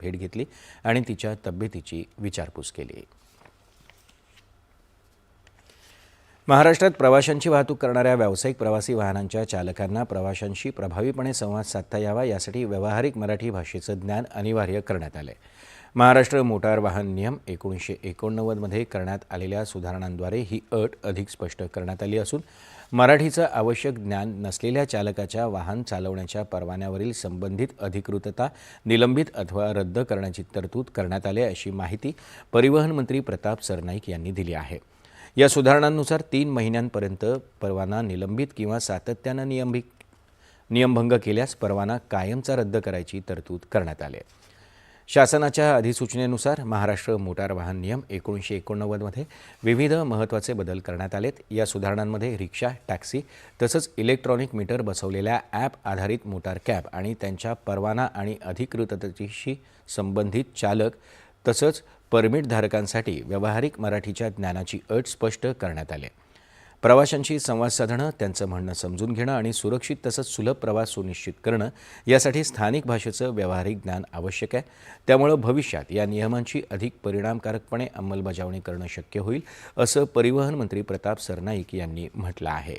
भेट घेतली आणि तिच्या तब्येतीची विचारपूस केली. महाराष्ट्रात प्रवाशांची वाहतूक करणाऱ्या व्यावसायिक प्रवासी वाहनांच्या चालकांना प्रवाशांशी प्रभावीपणे संवाद साधता यावा यासाठी व्यावहारिक मराठी भाषेचं ज्ञान अनिवार्य करण्यात आलं आहे. महाराष्ट्र मोटार वाहन नियम 1989 मध्ये करण्यात आलेल्या सुधारणांद्वारे ही अट अधिक स्पष्ट करण्यात आली असून मराठीचं आवश्यक ज्ञान नसलेल्या चालकाच्या वाहन चालवण्याच्या परवान्यावरील संबंधित अधिकृतता निलंबित अथवा रद्द करण्याची तरतूद करण्यात आली अशी माहिती परिवहन मंत्री प्रताप सरनाईक यांनी दिली आहे. या सुधारणांनुसार 3 महिन्यांपर्यंत परवाना निलंबित किंवा सातत्यानं नियमभंग केल्यास परवाना कायमचा रद्द करायची तरतूद करण्यात आली आहे. शासनाच्या अधिसूचनेनुसार महाराष्ट्र मोटार वाहन नियम 1989 मध्ये विविध महत्त्वाचे बदल करण्यात आलेत. या सुधारणांमध्ये रिक्षा, टॅक्सी तसंच इलेक्ट्रॉनिक मीटर बसवलेल्या ॲप आधारित मोटार कॅब आणि त्यांच्या परवाना आणि अधिकृततेशी संबंधित चालक तसंच परमिटधारकांसाठी व्यावहारिक मराठीच्या ज्ञानाची अट स्पष्ट करण्यात आली. प्रवाशांशी संवाद साधणं, त्यांचं म्हणणं समजून घेणं आणि सुरक्षित तसंच सुलभ प्रवास सुनिश्चित करणं यासाठी स्थानिक भाषेचं व्यावहारिक ज्ञान आवश्यक आहे. त्यामुळं भविष्यात या नियमांची अधिक परिणामकारकपणे अंमलबजावणी करणं शक्य होईल असं परिवहन मंत्री प्रताप सरनाईक यांनी म्हटलं आहे.